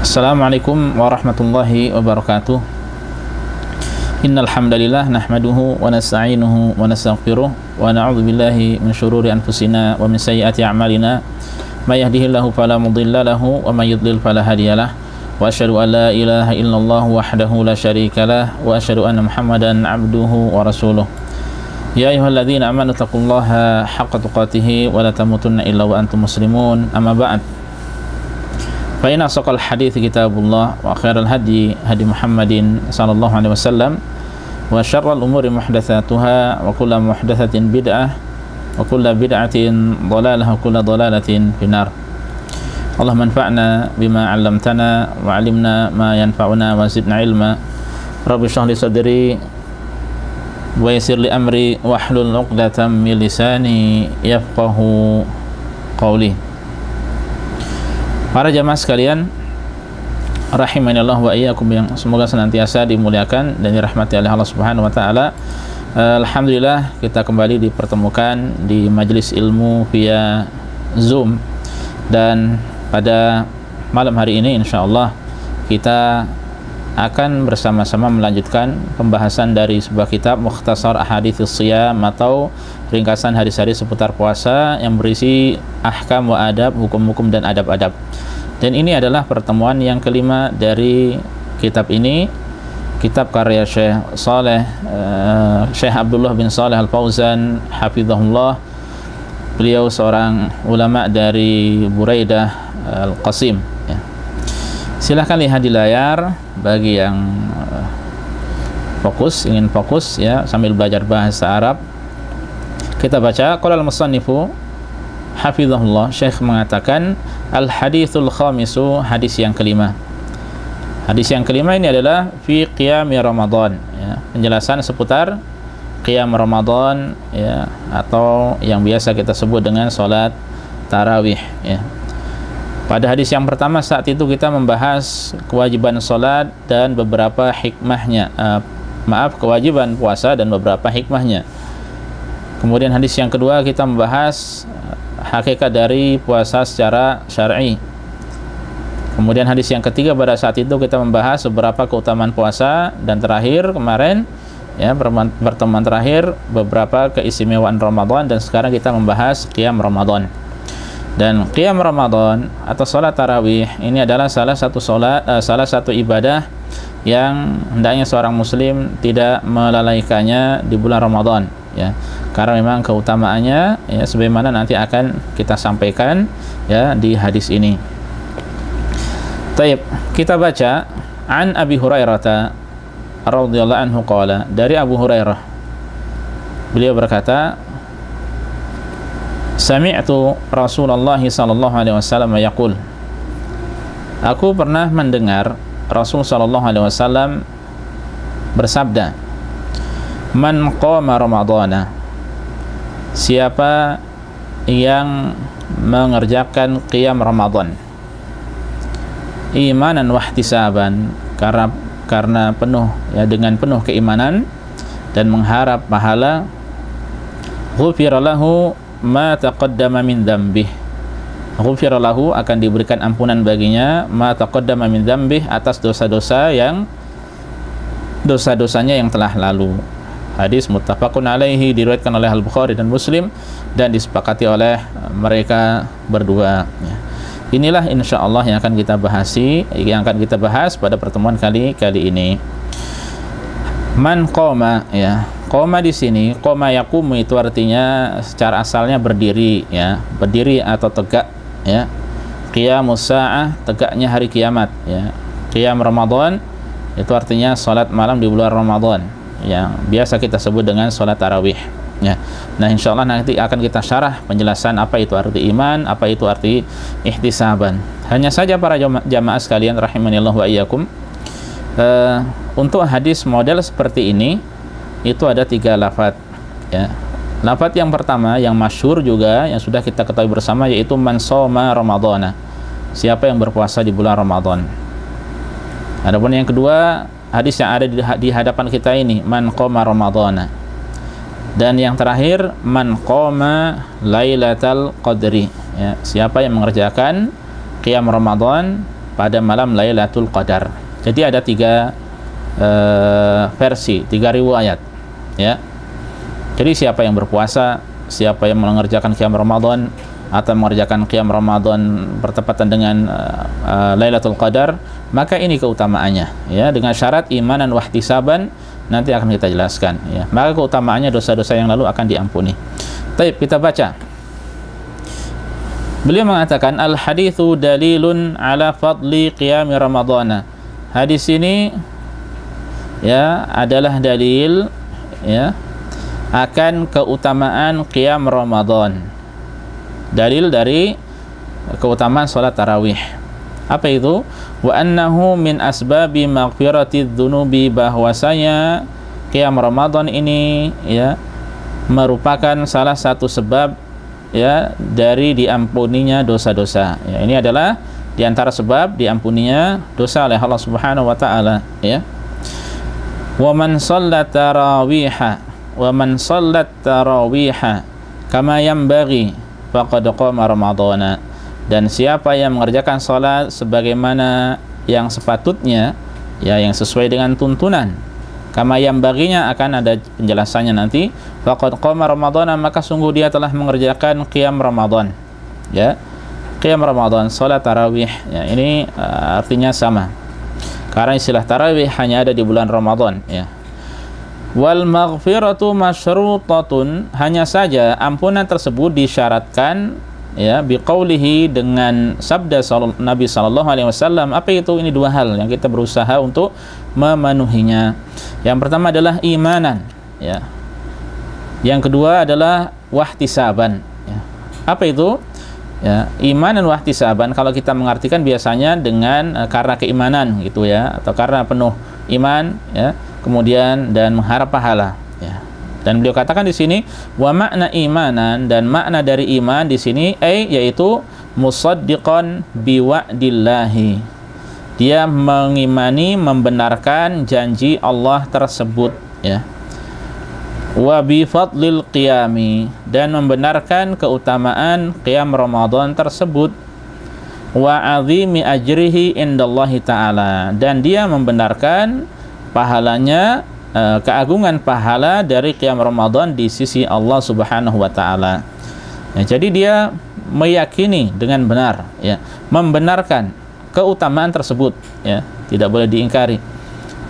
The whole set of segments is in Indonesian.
Assalamualaikum warahmatullahi wabarakatuh. Innal hamdalillah nahmaduhu wa nasta'inuhu wa nastaghfiruh wa na'udzu billahi min shururi anfusina wa min sayyiati a'malina. May yahdihillahu fala mudilla lahu wa may yudlil fala hadiyalah. Wa asyhadu an la ilaha illallah wahdahu la syarikalah wa asyhadu anna Muhammadan 'abduhu wa rasuluh. Ya ayyuhalladzina amanu taqullaha haqqa tuqatih wa la tamutunna illa wa antum muslimun. Amma ba'd. Fa inna asaqal hadits kitabullah wa khairal hadi hadi Muhammadin sallallahu alaihi wasallam wa syarrul umuri muhdatsatuha wa kullu muhdatsatin bid'ah wa kullu bid'atin dhalalah wa kullu dhalalatin finnar. Allahumma anfa'na bima 'allamtana wa 'allimna ma yanfa'una wa zidna ilma. Rabbi shrah li sadri wa yassir li amri wahlul 'uqdatam min lisani yafqahu qawli. Para jamaah sekalian, rahimanillah wa iyyakum, yang semoga senantiasa dimuliakan dan dirahmati oleh Allah Subhanahu wa taala. Alhamdulillah kita kembali dipertemukan di majelis ilmu via Zoom, dan pada malam hari ini insyaallah kita akan bersama-sama melanjutkan pembahasan dari sebuah kitab Mukhtasar Ahadits Shiyam atau ringkasan hadis-hadis seputar puasa yang berisi ahkam wa adab, hukum-hukum dan adab-adab. Dan ini adalah pertemuan yang kelima dari kitab ini, kitab karya Syekh Abdullah bin Shalih Al-Fauzan hafizahullah. Beliau seorang ulama dari Buraidah Al-Qasim ya. Silahkan lihat di layar bagi yang ingin fokus ya sambil belajar bahasa Arab. Kita baca, qala al-musannifu hafizahullah, Syekh mengatakan al-hadithul khamisu, hadis yang kelima. Hadis yang kelima ini adalah fi qiyami Ramadan ya, penjelasan seputar qiyam Ramadan ya, atau yang biasa kita sebut dengan salat tarawih ya. Pada hadis yang pertama saat itu kita membahas kewajiban salat dan beberapa hikmahnya, kewajiban puasa dan beberapa hikmahnya. Kemudian hadis yang kedua kita membahas hakikat dari puasa secara syar'i. Kemudian hadis yang ketiga pada saat itu kita membahas beberapa keutamaan puasa, dan terakhir kemarin ya, pertemuan terakhir beberapa keistimewaan Ramadan, dan sekarang kita membahas qiyam Ramadan. Dan qiyam Ramadan atau salat tarawih ini adalah salah satu ibadah yang hendaknya seorang muslim tidak melalaikannya di bulan Ramadan ya, karena memang keutamaannya ya sebagaimana nanti akan kita sampaikan ya di hadis ini. Taib, kita baca an Abi Hurairah radhiyallahu anhu qala, dari Abu Hurairah beliau berkata, sami'tu Rasulullah sallallahu alaihi wasallam yaqul, aku pernah mendengar Rasul sallallahu alaihi wasallam bersabda, man qama ramadhana, siapa yang mengerjakan qiyam Ramadan imanan wahtisaban, karena penuh ya, dengan penuh keimanan dan mengharap pahala, ghufira lahu ma taqaddama min dzambih, ghufira lahu akan diberikan ampunan baginya ma taqaddama min dzambih, atas dosa-dosanya yang telah lalu. Hadis muttafaqun alaihi, diriwayatkan oleh Al-Bukhari dan Muslim dan disepakati oleh mereka berdua ya. Inilah insyaallah yang akan kita bahas pada pertemuan kali ini. Man qoma ya, qoma di sini, qoma yaqumu itu artinya secara asalnya berdiri ya, berdiri atau tegak ya. Qiyamus sa'ah, tegaknya hari kiamat ya. Qiyam Ramadan itu artinya salat malam di bulan Ramadan yang biasa kita sebut dengan salat tarawih ya. Nah, insyaallah nanti akan kita syarah penjelasan apa itu arti iman, apa itu arti ihtisaban. Hanya saja para jamaah sekalian rahimanillah wa iyyakum, untuk hadis model seperti ini itu ada 3 lafaz ya. Lafaz yang pertama yang masyhur juga yang sudah kita ketahui bersama, yaitu man shoma ramadhana, siapa yang berpuasa di bulan Ramadan. Adapun yang kedua, hadis yang ada di hadapan kita ini, man qoma ramadhana. Dan yang terakhir, man qoma lailatal qadri ya, siapa yang mengerjakan qiyam Ramadan pada malam Lailatul Qadar. Jadi ada 3 versi, 3 riwayat, ya. Jadi siapa yang berpuasa, siapa yang mengerjakan qiyam Ramadan atau mengerjakan qiyam Ramadan bertepatan dengan Lailatul Qadar, maka ini keutamaannya, ya, dengan syarat imanan wahtisaban, nanti akan kita jelaskan, ya. Maka keutamaannya dosa-dosa yang lalu akan diampuni. Baik, kita baca. Beliau mengatakan al-haditsu dalilun ala fadli qiyam Ramadhana. Hadis ini, ya, adalah dalil, ya, akan keutamaan qiyam Ramadan. Dalil dari keutamaan salat tarawih. Apa itu? Wa annahu min asbabi maghfiratidz dzunubi, bahwasanya qiyam Ramadan ini, ya, merupakan salah satu sebab, ya, dari diampuninya dosa-dosa. Ya, ini adalah di antara sebab diampuninya dosa oleh Allah Subhanahu wa taala, ya. Wa man shallat tarawiha kama yanbaghi faqad qama ramadhana. Dan siapa yang mengerjakan salat sebagaimana yang sepatutnya, ya, yang sesuai dengan tuntunan, kama yanbaghinya akan ada penjelasannya nanti, faqad qama ramadhana, maka sungguh dia telah mengerjakan qiyam Ramadan, ya. Qiyam Ramadan, salat tarawih, ya, ini artinya sama. Karena istilah tarawih hanya ada di bulan Ramadan, ya. Wal maghfiratu masyrutatun, hanya saja ampunan tersebut disyaratkan, ya, biqaulihi, dengan sabda Nabi sallallahu alaihi wasallam. Apa itu? Ini 2 hal yang kita berusaha untuk memenuhinya. Yang pertama adalah imanan, ya. Yang kedua adalah wahtisaban, ya. Apa itu? Ya, iman dan wahtisaban kalau kita mengartikan biasanya dengan karena keimanan, gitu, ya, atau karena penuh iman, ya, kemudian dan mengharap pahala, ya. Dan beliau katakan di sini wa makna imanan, dan makna dari iman di sini yaitu musaddiqan biwa'dillahi, dia mengimani, membenarkan janji Allah tersebut, ya. Wa bi fadlil qiyami, dan membenarkan keutamaan qiyam Ramadan tersebut. Wa azimi ajrihi indallahi ta'ala, dan dia membenarkan pahalanya, keagungan pahala dari qiyam Ramadan di sisi Allah Subhanahu wa taala. Ya, jadi dia meyakini dengan benar, ya, membenarkan keutamaan tersebut, ya, tidak boleh diingkari.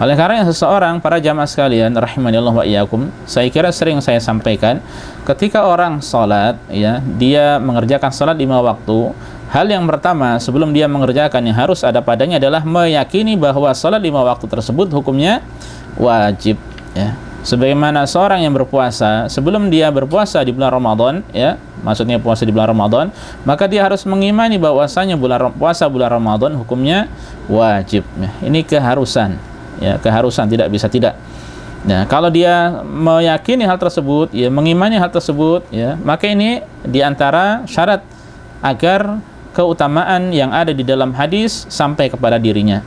Oleh karena seseorang, para jamaah sekalian rahimanillah wa iyyakum, saya kira sering saya sampaikan, ketika orang salat, ya, dia mengerjakan salat 5 waktu, hal yang pertama sebelum dia mengerjakan yang harus ada padanya adalah meyakini bahwa salat 5 waktu tersebut hukumnya wajib, ya. Sebagaimana seorang yang berpuasa, sebelum dia berpuasa di bulan Ramadan, ya, maksudnya puasa di bulan Ramadan, maka dia harus mengimani bahwasanya puasa bulan Ramadan hukumnya wajib, ya. Ini keharusan, ya, keharusan, tidak bisa tidak. Nah, kalau dia meyakini hal tersebut, ya, mengimani hal tersebut, ya, maka ini diantara syarat agar keutamaan yang ada di dalam hadis sampai kepada dirinya,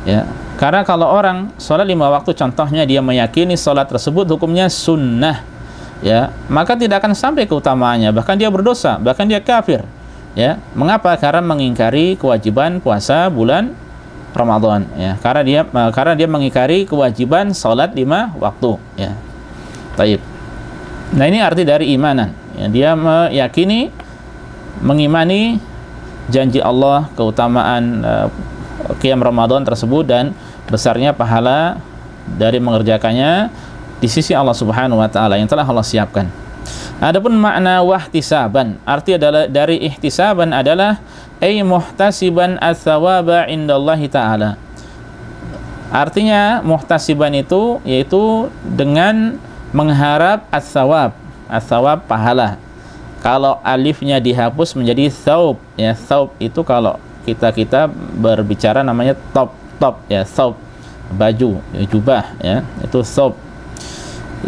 ya. Karena kalau orang sholat 5 waktu, contohnya dia meyakini sholat tersebut hukumnya sunnah, ya, maka tidak akan sampai keutamaannya, bahkan dia berdosa, bahkan dia kafir, ya. Mengapa? Karena mengingkari kewajiban puasa bulan Ramadan, ya. Karena dia mengingkari kewajiban sholat 5 waktu, ya. Baik. Nah, ini arti dari imanan, ya. Dia meyakini, mengimani janji Allah, keutamaan qiyam Ramadan tersebut, dan besarnya pahala dari mengerjakannya di sisi Allah Subhanahu wa taala yang telah Allah siapkan. Adapun makna wahtisaban, arti adalah dari ihtisaban adalah ay muhtasiban ats-tsawaba indallahi taala. Artinya muhtasiban itu yaitu dengan mengharap ats-tsawab, ats-tsawab pahala. Kalau alifnya dihapus menjadi tsaub, ya, tsaub itu kalau kita berbicara namanya top, ya, tsaub, baju, ya, jubah, ya, itu tsaub.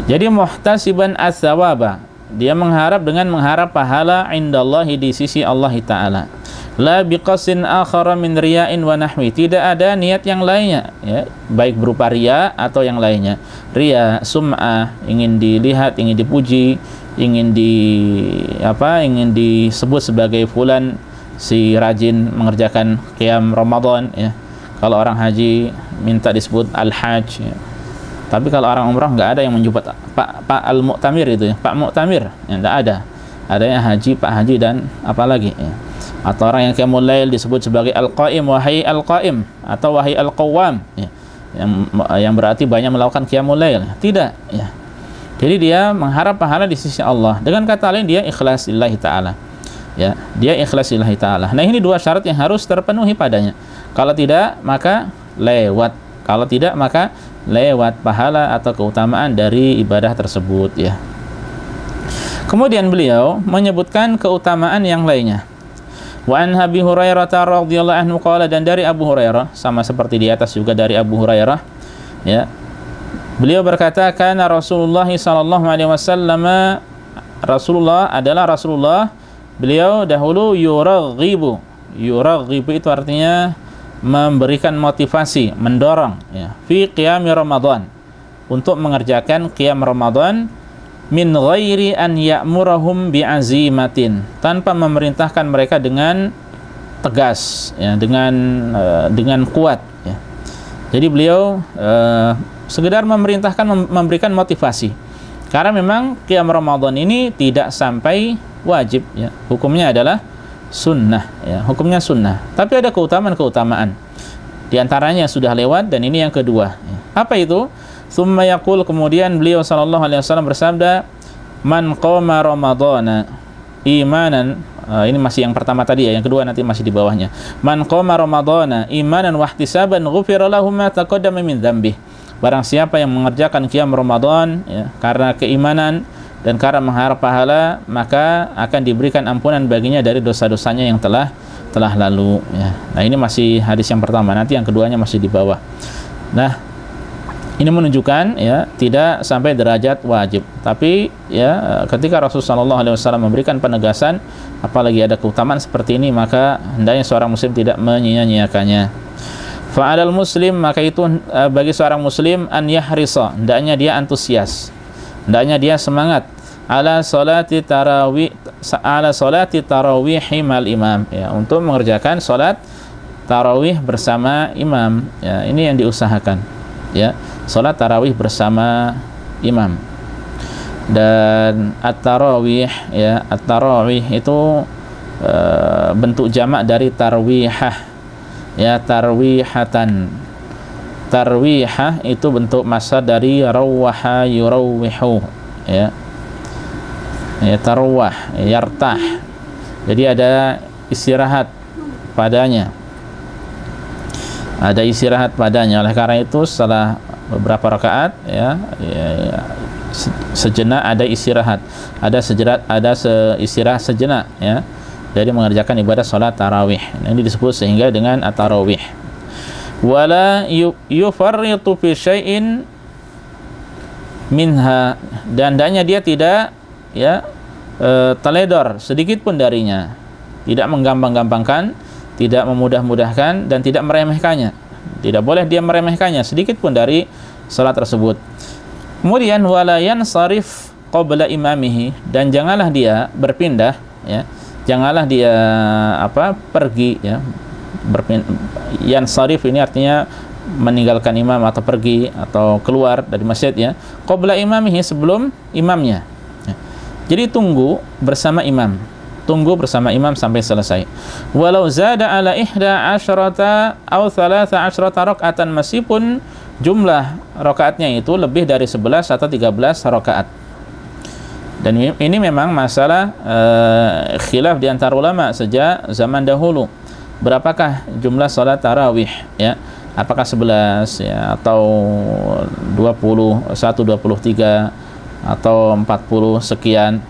Jadi muhtasiban ats-tsawaba, dia mengharap dengan mengharap pahala indallahi, di sisi Allah taala. La biqasin akhara min riya'in wa nahwi, tidak ada niat yang lainnya, ya, baik berupa riya atau yang lainnya. Riya, sum'ah, ingin dilihat, ingin dipuji, ingin disebut sebagai fulan si rajin mengerjakan qiyam Ramadan ya. Kalau orang haji minta disebut al-hajj ya. Tapi kalau orang umrah nggak ada yang menyebut Pak Al-Mu'tamir itu ya, Pak Mu'tamir, ya nggak ada. Adanya haji, Pak Haji dan apalagi ya. Atau orang yang qiyamul lail disebut sebagai al-qaim, wahai al-qaim atau wahai al-qawwam ya. Yang berarti banyak melakukan qiyamul lail. Tidak ya. Jadi dia mengharap pahala di sisi Allah. Dengan kata lain dia ikhlas lillahi ta'ala. Ya, dia ikhlas lillahi ta'ala. Nah, ini dua syarat yang harus terpenuhi padanya. Kalau tidak, maka lewat. Kalau tidak, maka lewat pahala atau keutamaan dari ibadah tersebut ya. Kemudian beliau menyebutkan keutamaan yang lainnya. Wa an Abi Hurairah radhiyallahu anhu qala, dan dari Abu Hurairah sama seperti di atas juga dari Abu Hurairah ya. Beliau berkata, kana Rasulullah sallallahu alaihi wasallam, Rasulullah beliau dahulu yuraghibu itu artinya memberikan motivasi, mendorong ya, fi qiyam Ramadan, untuk mengerjakan qiyam Ramadan, min ghairi an ya'murahum bi'azimatin, tanpa memerintahkan mereka dengan tegas ya, dengan kuat ya. Jadi beliau sekedar memberikan motivasi, karena memang qiyam Ramadan ini tidak sampai wajib ya, hukumnya adalah sunnah ya, hukumnya sunnah, tapi ada keutamaan di antaranya sudah lewat, dan ini yang kedua ya. Apa itu? Tsumma yaqul, kemudian beliau sallallahu alaihi wasallam bersabda, man qama ramadhana imanan, ini masih yang pertama tadi ya, yang kedua nanti masih di bawahnya. Man qama ramadhana imanan wa ihtisaban ghufira lahu ma taqaddama min dzambih. Barang siapa yang mengerjakan qiyam Ramadan ya, karena keimanan dan karena mengharap pahala, maka akan diberikan ampunan baginya dari dosa-dosanya yang telah lalu ya. Nah, ini masih hadis yang pertama, nanti yang keduanya masih di bawah. Nah, ini menunjukkan ya, tidak sampai derajat wajib, tapi ya ketika Rasulullah SAW memberikan penegasan, apalagi ada keutamaan seperti ini, maka hendaknya seorang muslim tidak menyia-nyiakannya. Fa'alal muslim, maka itu bagi seorang muslim, an yahrisa, hendaknya dia antusias, hendaknya dia semangat, ala salati tarawih mal imam ya, untuk mengerjakan salat tarawih bersama imam ya. Ini yang diusahakan ya, salat tarawih bersama imam. Dan at-tarawih ya, at-tarawih itu bentuk jamak dari tarwihah ya, tarwihatan. Tarwihah itu bentuk masdar dari rawaha yurawwihu ya. Ya, tarwah, yartah. Jadi ada istirahat padanya. Ada istirahat padanya. Oleh karena itu setelah beberapa rakaat ya, sejenak ada istirahat. Ada istirahat sejenak ya, dari mengerjakan ibadah salat tarawih. Ini disebut sehingga dengan at-tarawih. Wala yufarritu fi syai'in minha, dan hendaknya dia tidak ya teledor sedikit pun darinya, tidak menggampang-gampangkan, tidak memudah-mudahkan, dan tidak meremehkannya. Tidak boleh dia meremehkannya sedikit pun dari salat tersebut. Kemudian wala yansarif qabla imamihi, dan janganlah dia berpindah ya, janganlah dia pergi ya. Yansarif ini artinya meninggalkan imam atau pergi atau keluar dari masjid ya, qabla imamihi, sebelum imamnya. Jadi tunggu bersama imam sampai selesai. Walau zada ala 11 aw 13 rakaatan, meskipun jumlah rakaatnya itu lebih dari 11 atau 13 rakaat. Dan ini memang masalah khilaf di antara ulama sejak zaman dahulu. Berapakah jumlah salat tarawih ya? Apakah 11 ya, atau 20, 23 atau 40 sekian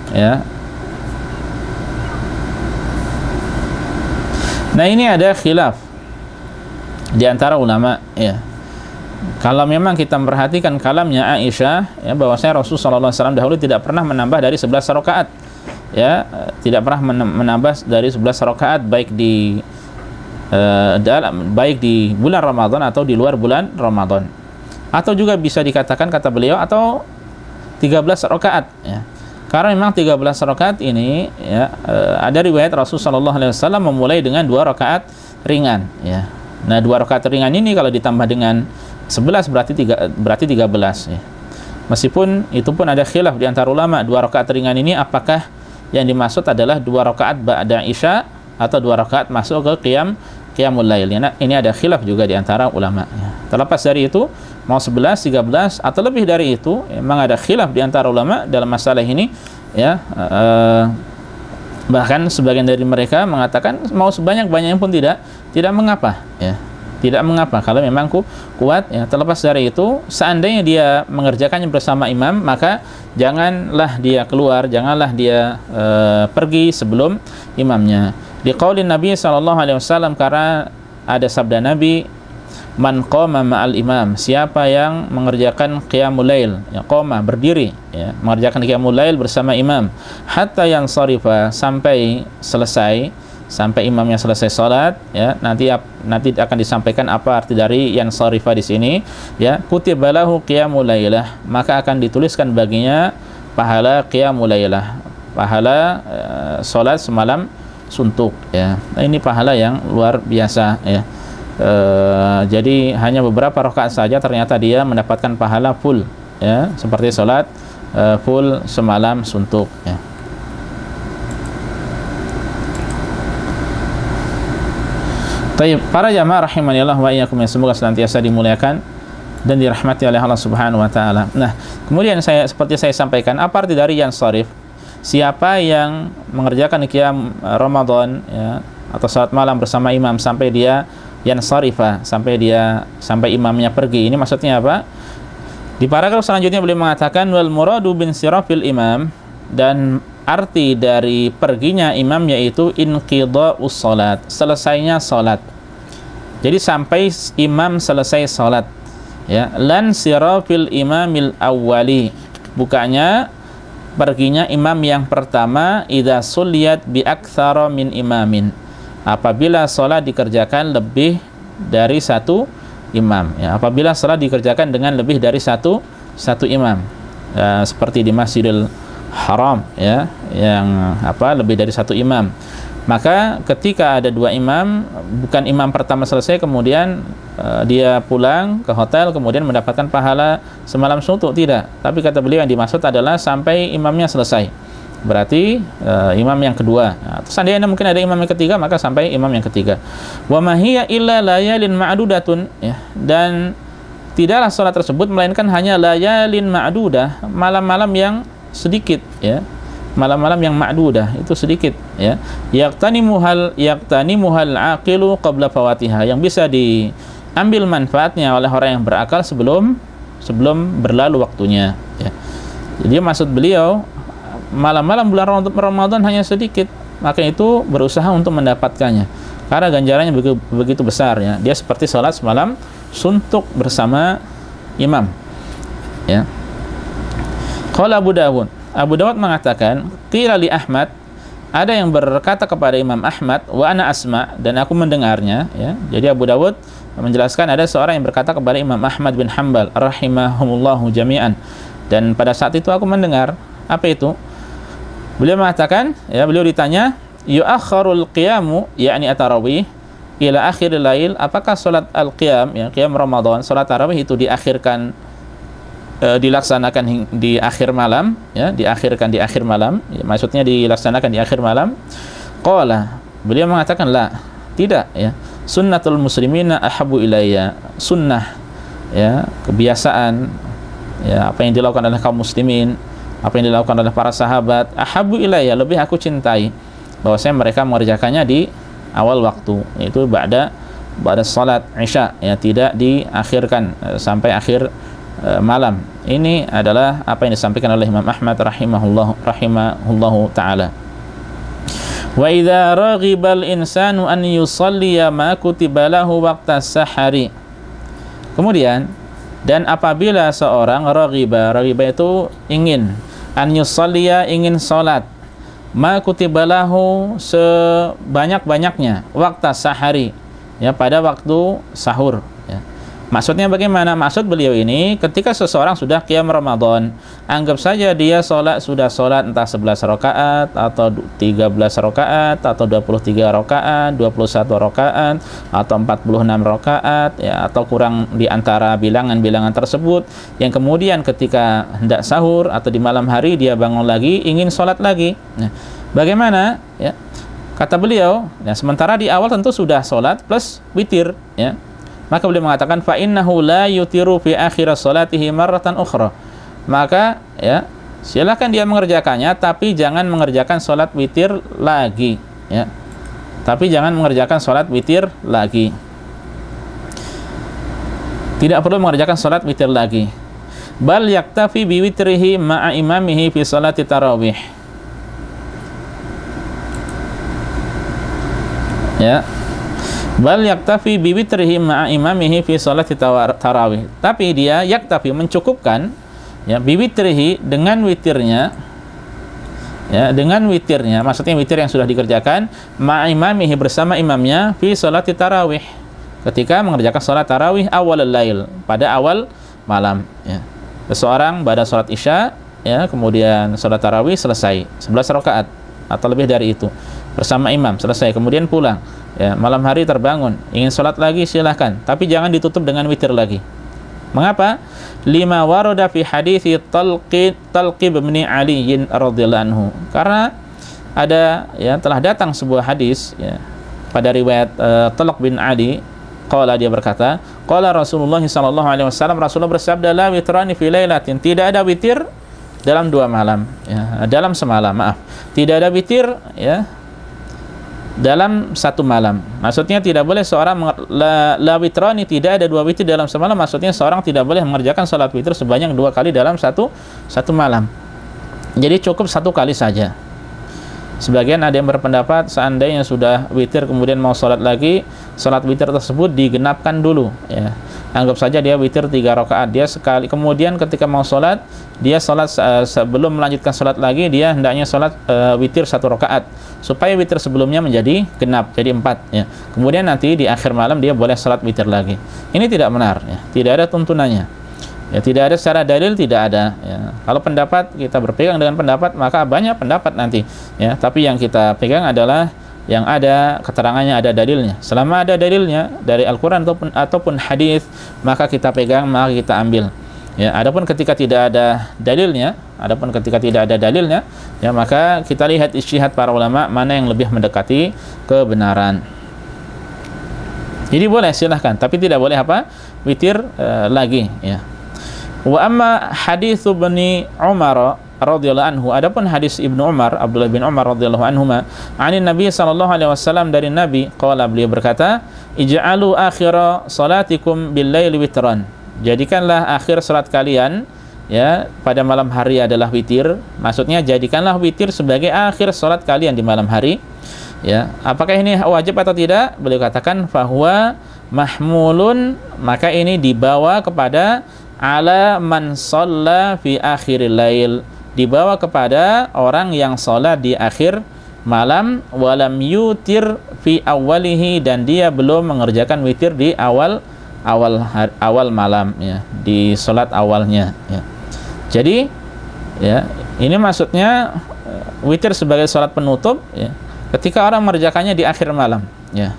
ya. Nah, ini ada khilaf di antara ulama ya. Kalau memang kita memperhatikan kalamnya Aisyah ya, bahwasanya Rasulullah SAW dahulu tidak pernah menambah dari 11 rakaat ya, tidak pernah menambah dari 11 rakaat baik di bulan Ramadan atau di luar bulan Ramadan. Atau juga bisa dikatakan kata beliau atau 13 rakaat ya. Karena memang 13 rakaat ini ya, ada riwayat Rasulullah SAW memulai dengan 2 rakaat ringan ya. Nah, 2 rakaat ringan ini kalau ditambah dengan 11 berarti 13 ya. Meskipun itu pun ada khilaf di antara ulama, 2 rakaat ringan ini apakah yang dimaksud adalah 2 rakaat ba'da isya atau 2 rakaat masuk ke qiyamul lail. Nah, ini ada khilaf juga di antara ulama ya. Terlepas dari itu, mau 11, 13 atau lebih dari itu, memang ada khilaf di antara ulama dalam masalah ini ya. Bahkan sebagian dari mereka mengatakan mau sebanyak-banyaknya pun tidak mengapa ya. Tidak mengapa kalau memang kuat ya. Terlepas dari itu, seandainya dia mengerjakannya bersama imam, maka janganlah dia keluar, janganlah dia pergi sebelum imamnya. Di qaulin Nabi SAW, karena ada sabda Nabi, man qama ma'al imam, siapa yang mengerjakan qiyamul lail, ya qama berdiri ya, mengerjakan qiyamul lail bersama imam, hatta yansarifa, sampai selesai, sampai imamnya selesai salat ya. Nanti akan disampaikan apa arti dari yansarifa di sini ya. Kutiba lahu qiyamul lailah, maka akan dituliskan baginya pahala qiyamul lailah, pahala salat semalam suntuk ya. Nah, ini pahala yang luar biasa ya. Jadi hanya beberapa rakaat saja ternyata dia mendapatkan pahala full ya, seperti salat full semalam suntuk ya. Baik, para jamaah rahimanillah wa iyyakum, yang semoga senantiasa dimuliakan dan dirahmati oleh Allah Subhanahu wa taala. Nah, kemudian seperti saya sampaikan, apa arti dari yansharif? Siapa yang mengerjakan qiyam Ramadan ya, atau salat malam bersama imam sampai dia yansarifa, sampai imamnya pergi. Ini maksudnya apa? Di paragraf selanjutnya beliau mengatakan wal muradu bin sirafil imam, dan arti dari perginya imam yaitu inqidha'us salat, selesainya salat. Jadi sampai imam selesai salat ya. Lan sirafil imamil awwali, bukannya perginya imam yang pertama, idza sulliyat bi aktsara min imamin, apabila salat dikerjakan lebih dari satu imam ya. Apabila salat dikerjakan dengan lebih dari satu imam ya, seperti di Masjidil Haram ya, yang lebih dari satu imam, maka ketika ada 2 imam, bukan imam pertama selesai kemudian dia pulang ke hotel kemudian mendapatkan pahala semalam suntuk, tidak. Tapi kata beliau yang dimaksud adalah sampai imamnya selesai, berarti imam yang kedua. Nah, seandainya mungkin ada imam yang ketiga, maka sampai imam yang ketiga. Wa ma hiya illa layalin ma'dudatun ya, dan tidaklah salat tersebut melainkan hanya layalin ma'dudah, malam-malam yang sedikit ya, malam-malam yang ma'dudah itu sedikit ya. Yaqtanimuhal aqilu qabla fawatiha, yang bisa diambil manfaatnya oleh orang yang berakal sebelum berlalu waktunya ya. Jadi maksud beliau, malam-malam bulan Ramadan hanya sedikit, maka itu berusaha untuk mendapatkannya karena ganjarannya begitu besar ya. Dia seperti salat semalam suntuk bersama imam ya. Qala Abu Dawud mengatakan, qila li Ahmad, ada yang berkata kepada Imam Ahmad, wa ana asma, dan aku mendengarnya ya. Jadi Abu Dawud menjelaskan ada seorang yang berkata kepada Imam Ahmad bin Hanbal rahimahumullahu jami'an, dan pada saat itu aku mendengar. Apa itu? Beliau mengatakan ya, beliau ditanya, yu'akharul qiyamu yakni at-tarawih ila akhiril lail, apakah salat al-qiyam ya, qiyam Ramadan, salat tarawih itu dilaksanakan di akhir malam ya, diakhirkan di akhir malam ya, maksudnya dilaksanakan di akhir malam. Qala, beliau mengatakan la, tidak ya. Sunnatul muslimina ahabbu ilayya, sunnah ya, kebiasaan ya, apa yang dilakukan oleh kaum muslimin, apa yang dilakukan oleh para sahabat, ahabbu ilayya, lebih aku cintai, bahwasanya mereka mengerjakannya di awal waktu, yaitu ba'da salat Isya ya, tidak diakhirkan sampai akhir malam. Ini adalah apa yang disampaikan oleh Imam Ahmad rahimahullahu taala. Wa idza raghibal insanu an yusalliya ma kutiba lahu waqta sahari. Kemudian, dan apabila seorang raghiba itu ingin, an yusalliya ingin salat, ma kutiba lahu sebanyak-banyaknya, waqta sahari ya, pada waktu sahur ya. Maksudnya bagaimana? Maksud beliau ini, ketika seseorang sudah qiyam Ramadan, anggap saja dia sudah sholat entah 11 rakaat, atau 13 rakaat, atau 23 rakaat, 21 rakaat, atau 46 rakaat, ya, atau kurang di antara bilangan-bilangan tersebut, yang kemudian ketika hendak sahur, atau di malam hari dia bangun lagi, ingin sholat lagi. Nah, bagaimana? Ya, kata beliau, ya, sementara di awal tentu sudah sholat plus witir, ya. Maka beliau mengatakan fa innahu la yutiru fi akhir salatihi marratan ukhra. Maka ya, silakan dia mengerjakannya, tapi jangan mengerjakan salat witir lagi, ya. Tapi jangan mengerjakan salat witir lagi. Tidak perlu mengerjakan salat witir lagi. Bal yaktafi bi witrihi ma'a imamihi fi salati tarawih. Ya. Bal yaktafi bi witrihi ma'a imamihi fi sholati tarawih. Tapi dia yaktafi, mencukupkan, ya, bi witrihi, dengan witirnya, ya, dengan witirnya, maksudnya witir yang sudah dikerjakan, ma'a imamihi, bersama imamnya, fi sholati tarawih, ketika mengerjakan sholat tarawih awal lail, pada awal malam, ya. Seseorang pada sholat isya, ya, kemudian sholat tarawih selesai 11 rakaat atau lebih dari itu bersama imam, selesai, kemudian pulang, ya, malam hari terbangun, ingin sholat lagi, silahkan, tapi jangan ditutup dengan witir lagi. Mengapa? Lima warada fi hadithi Talqi bin Ali radhiyallahu anhu. Karena ada, ya, telah datang sebuah hadis, ya, pada riwayat Talq bin Ali, qala, dia berkata, qala Rasulullah sallallahu alaihi wasallam, Rasulullah bersabda, la witrani fi lailatin, tidak ada witir dalam 2 malam, ya, dalam semalam, maaf, tidak ada witir, ya, dalam 1 malam. Maksudnya tidak boleh seorang la witrani, tidak ada 2 witir dalam semalam. Maksudnya seorang tidak boleh mengerjakan salat witir sebanyak 2 kali dalam satu malam. Jadi cukup 1 kali saja. Sebagian ada yang berpendapat seandainya sudah witir kemudian mau salat lagi, salat witir tersebut digenapkan dulu, ya. Anggap saja dia witir 3 rakaat, dia sekali, kemudian ketika mau salat, dia salat sebelum melanjutkan salat lagi, dia hendaknya salat witir 1 rakaat, supaya witir sebelumnya menjadi genap, jadi 4, ya. Kemudian nanti di akhir malam dia boleh salat witir lagi. Ini tidak benar, ya. Tidak ada tuntunannya, ya, tidak ada secara dalil, tidak ada, ya. Kalau pendapat, kita berpegang dengan pendapat, maka banyak pendapat nanti, ya. Tapi yang kita pegang adalah yang ada keterangannya, ada dalilnya. Selama ada dalilnya dari Al-Quran ataupun hadis, maka kita pegang, maka kita ambil, ya. Adapun ketika tidak ada dalilnya, ya, maka kita lihat ijtihad para ulama mana yang lebih mendekati kebenaran. Jadi boleh, silahkan, tapi tidak boleh apa? Witir lagi, ya. Wa amma hadits Ibnu Umar radhiyallahu anhu, adapun hadis Ibnu Umar, Abdullah bin Umar radhiyallahu anhuma, anin Nabi sallallahu alaihi wasallam, dari Nabi, qala, beliau berkata, ij'alu akhira salatikum bil laili witran, jadikanlah akhir salat kalian, ya, pada malam hari adalah witir. Maksudnya jadikanlah witir sebagai akhir salat kalian di malam hari, ya. Apakah ini wajib atau tidak? Beliau katakan fahuwa mahmulun, maka ini dibawa kepada ala man shalla fi akhiril lail, dibawa kepada orang yang sholat di akhir malam, walam yutir fi awalihi, dan dia belum mengerjakan witir di awal malam, ya, di sholat awalnya, ya. Jadi, ya, ini maksudnya witir sebagai sholat penutup, ya, ketika orang mengerjakannya di akhir malam, ya.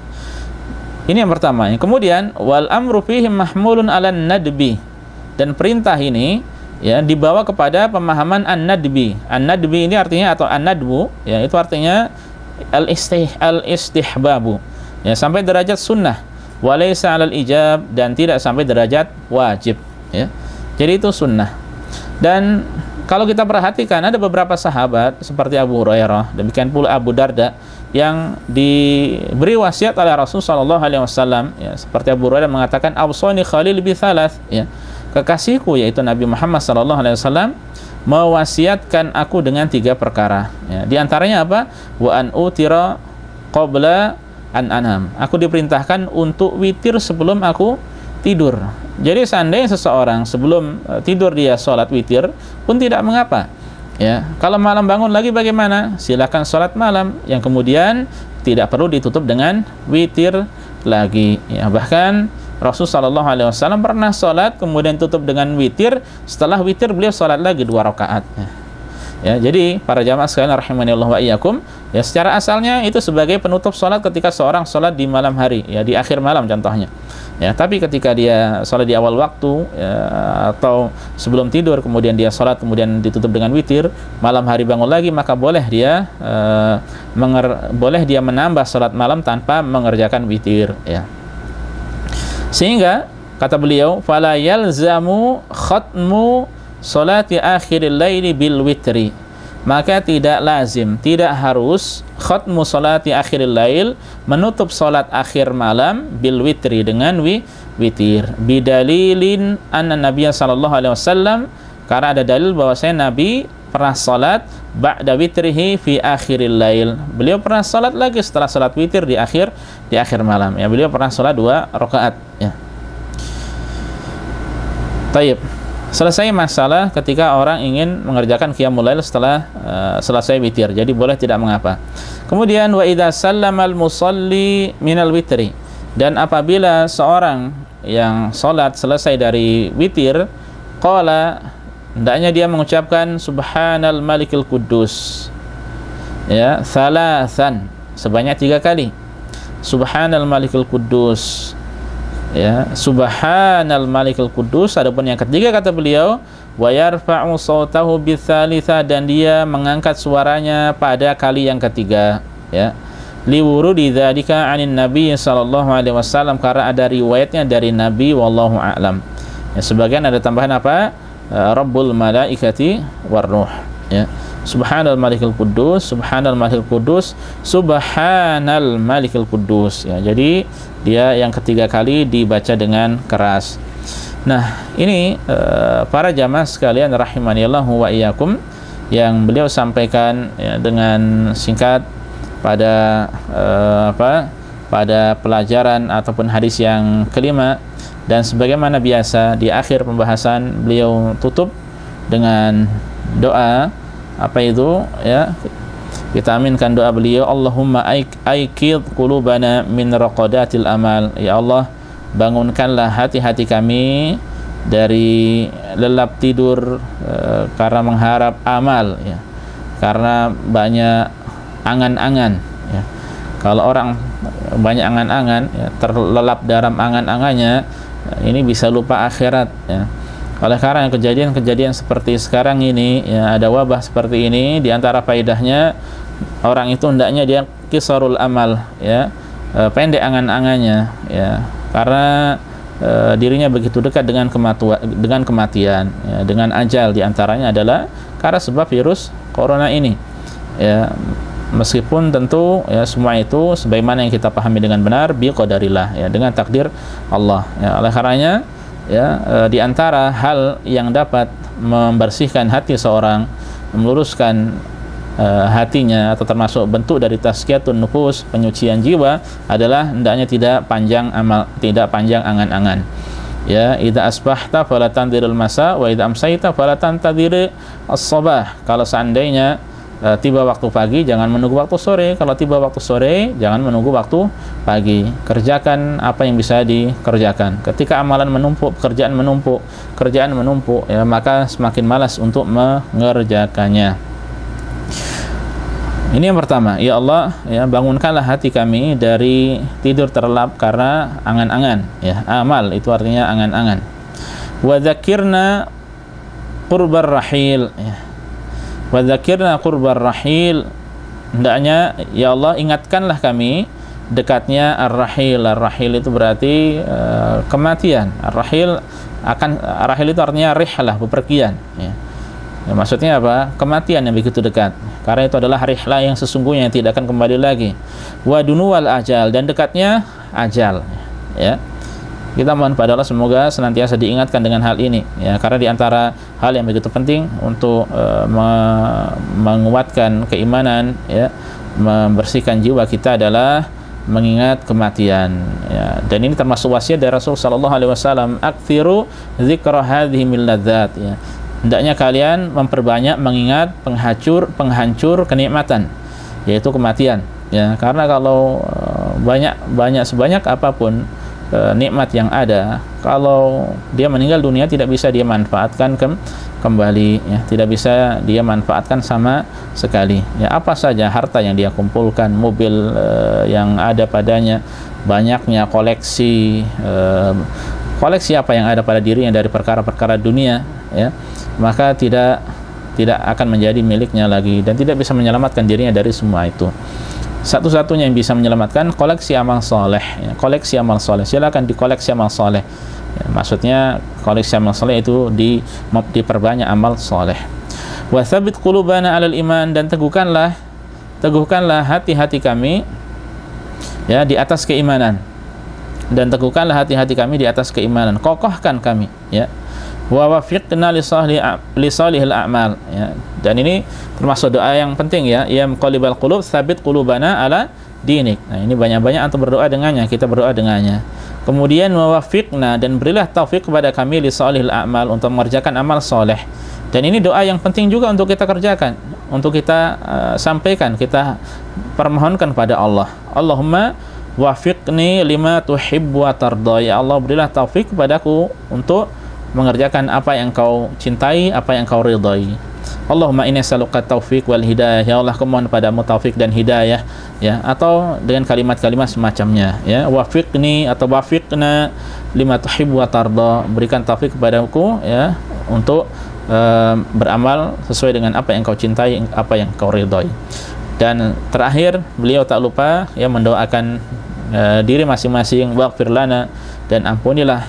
Ini yang pertama. Kemudian wal amru fihi mahmulun ala nadbi, dan perintah ini, ya, dibawa kepada pemahaman an-nadbi. An-nadbi ini artinya, atau an-nadbu, ya, itu artinya al-istihbabu, ya, sampai derajat sunnah, walaysa 'alal ijab, dan tidak sampai derajat wajib, ya. Jadi itu sunnah. Dan kalau kita perhatikan, ada beberapa sahabat seperti Abu Hurairah, demikian pula Abu Darda, yang diberi wasiat oleh Rasulullah sallallahu alaihi wasallam, ya, seperti Abu Hurairah mengatakan, awsani khalil bi thalath, ya, kekasihku yaitu Nabi Muhammad sallallahu alaihi wasallam mewasiatkan aku dengan 3 perkara, ya. Di antaranya apa? Wa an utira qabla an anam, aku diperintahkan untuk witir sebelum aku tidur. Jadi seandainya seseorang sebelum tidur dia sholat witir pun tidak mengapa, ya. Kalau malam bangun lagi bagaimana? Silakan sholat malam, yang kemudian tidak perlu ditutup dengan witir lagi, ya. Bahkan Rasul sallallahu alaihi wasallam pernah salat kemudian tutup dengan witir, setelah witir beliau salat lagi 2 rakaat. Ya, jadi para jamaah sekalian rahimanillah wa iyyakum, ya secara asalnya itu sebagai penutup salat ketika seorang salat di malam hari, ya di akhir malam contohnya. Ya, tapi ketika dia salat di awal waktu, ya, atau sebelum tidur kemudian dia salat kemudian ditutup dengan witir, malam hari bangun lagi, maka boleh dia menambah salat malam tanpa mengerjakan witir, ya. Sehingga kata beliau, fala yalzamu khatmu salati akhiril laili bil witri, maka tidak lazim, tidak harus khatmu salati akhiril lail, menutup salat akhir malam bil witri, dengan witir, bidalilin anna nabiyya sallallahu alaihi wasallam, karena ada dalil bahwasanya Nabi pernah salat ba'da witrihi fi akhiril lail, beliau pernah salat lagi setelah salat witir di akhir malam, ya beliau pernah salat 2 rakaat, ya. Taib. Selesai masalah ketika orang ingin mengerjakan qiyamul lail setelah selesai witir, jadi boleh, tidak mengapa. Kemudian wa idza sallamal musalli minal witri, dan apabila seorang yang salat selesai dari witir, qala, hendaknya dia mengucapkan subhanal malikil quddus, ya, thalathan, sebanyak 3 kali. Subhanal malikil quddus, ya, subhanal malikul quddus. Adapun yang ketiga kata beliau, wa yarfa'u sautahu bitsalitsa, dan dia mengangkat suaranya pada kali yang ketiga, ya, liwurudi dzalika 'anin nabi sallallahu alaihi wasallam, karena ada riwayatnya dari Nabi, wallahu a'lam. Ya, sebagian ada tambahan apa? Rabbul malaikati warruh, ya. Subhanal malikul quddus, subhanal malikul quddus, subhanal malikul quddus, ya. Jadi dia yang ketiga kali dibaca dengan keras. Nah, ini para jamaah sekalian rahimanillahu wa iyyakum, yang beliau sampaikan, ya, dengan singkat pada pada pelajaran ataupun hadis yang kelima. Dan sebagaimana biasa di akhir pembahasan beliau tutup dengan doa, apa itu, ya, kita aminkan doa beliau, Allahumma aikid qulubana min raqadatil amal, ya Allah, bangunkanlah hati-hati kami dari lelap tidur karena mengharap amal, ya, karena banyak angan-angan, ya. Kalau orang banyak angan-angan, ya, terlelap dalam angan-angannya, ini bisa lupa akhirat, ya. Oleh karena kejadian-kejadian seperti sekarang ini, ya, ada wabah seperti ini, di antara faedahnya orang itu hendaknya dia kisarul amal, ya, pendek angan-angannya, ya, karena dirinya begitu dekat dengan kematian, ya, dengan ajal. Di antaranya adalah karena sebab virus corona ini, ya. Meskipun tentu, ya, semua itu sebagaimana yang kita pahami dengan benar biqadarillah, ya, dengan takdir Allah, ya. Oleh karenanya, ya, di antara hal yang dapat membersihkan hati seorang, meluruskan hatinya, atau termasuk bentuk dari tazkiyatun nufus, penyucian jiwa, adalah hendaknya tidak panjang amal, tidak panjang angan-angan. Ya, idza asbahta fala tandirul masa wa idza amsayta fala tantadhir as-sabah. Kalau seandainya tiba waktu pagi, jangan menunggu waktu sore. Kalau tiba waktu sore, jangan menunggu waktu pagi. Kerjakan apa yang bisa dikerjakan. Ketika amalan menumpuk, kerjaan menumpuk, ya, maka semakin malas untuk mengerjakannya. Ini yang pertama, ya Allah, ya, bangunkanlah hati kami dari tidur terlelap karena angan-angan, ya. Amal itu artinya angan-angan. Wa dzakirna qurbar rahil, ya. Wa dzakirna qurbar rahil, hendaknya ya Allah ingatkanlah kami dekatnya ar-rahil. Ar-rahil itu berarti kematian. Ar-rahil itu artinya rihlah, bepergian, ya. Ya, maksudnya apa? Kematian yang begitu dekat. Karena itu adalah rihlah yang sesungguhnya yang tidak akan kembali lagi. Wa dunuwal ajal, dan dekatnya ajal, ya. Kita mohon pada Allah semoga senantiasa diingatkan dengan hal ini, ya, karena di antara hal yang begitu penting untuk menguatkan keimanan, ya, membersihkan jiwa kita adalah mengingat kematian, ya. Dan ini termasuk wasiat dari Rasul sallallahu alaihi wasallam, aktsiru dzikra hadhihi min ladzat, ya. Hendaknya kalian memperbanyak mengingat penghancur kenikmatan, yaitu kematian, ya. Karena kalau sebanyak apapun nikmat yang ada, kalau dia meninggal dunia tidak bisa dia manfaatkan kembali, ya, tidak bisa dia manfaatkan sama sekali. Ya, apa saja harta yang dia kumpulkan, mobil yang ada padanya, banyaknya koleksi apa yang ada pada dirinya dari perkara-perkara dunia, ya, maka tidak akan menjadi miliknya lagi dan tidak bisa menyelamatkan dirinya dari semua itu. Satu-satunya yang bisa menyelamatkan koleksi amal soleh, ya, koleksi amal soleh. Silakan dikoleksi amal soleh, ya, maksudnya koleksi amal soleh itu diperbanyak amal soleh. Wa tsabit qulubana 'alal iman, dan teguhkanlah hati-hati kami, ya, di atas keimanan, dan teguhkanlah hati-hati kami di atas keimanan, kokohkan kami, ya. Wa wafiqna li salihil a'mal, ya. Dan ini termasuk doa yang penting, ya, ya muqallibal qulub tsabit qulubana ala dinik. Nah, ini banyak-banyak antum berdoa dengannya, kita berdoa dengannya. Kemudian wa wafiqna, dan berilah taufik kepada kami li salihil a'mal, untuk mengerjakan amal soleh. Dan ini doa yang penting juga untuk kita kerjakan, untuk kita sampaikan, kita permohonkan kepada Allah. Allahumma wafiqni lima tuhibbu wa tarda, ya Allah, berilah taufik kepadaku untuk mengerjakan apa yang kau cintai, apa yang kau ridai. Allahumma inni as'aluka taufik wal hidayah, ya Allah, aku mohon padamu taufik dan hidayah, ya, atau dengan kalimat-kalimat semacamnya, ya, wafiqni atau wafiqna lima tuhibbu wa tarda, berikan taufik kepadaku, ya, untuk beramal sesuai dengan apa yang kau cintai, apa yang kau ridai. Dan terakhir beliau tak lupa, ya, mendoakan diri masing-masing, waghfir lana, dan ampunilah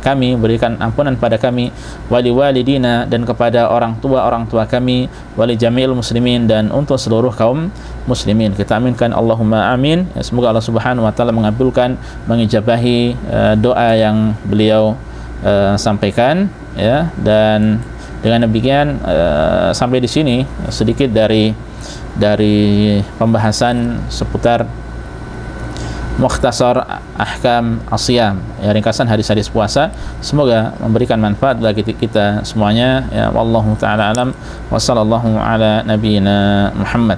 kami, berikan ampunan pada kami, wali walidina, dan kepada orang tua kami, wali jami'il muslimin, dan untuk seluruh kaum muslimin. Kita aminkan Allahumma amin. Ya, semoga Allah Subhanahu wa taala mengabulkan, mengijabahi doa yang beliau sampaikan, ya. Dan dengan demikian sampai di sini sedikit dari pembahasan seputar Mukhtasar Ahkam As-Shiyam, ya, ringkasan hadis-hadis puasa. Semoga memberikan manfaat bagi kita semuanya, ya. Wallahu taala alam, wa sallallahu ala nabiyyina Muhammad.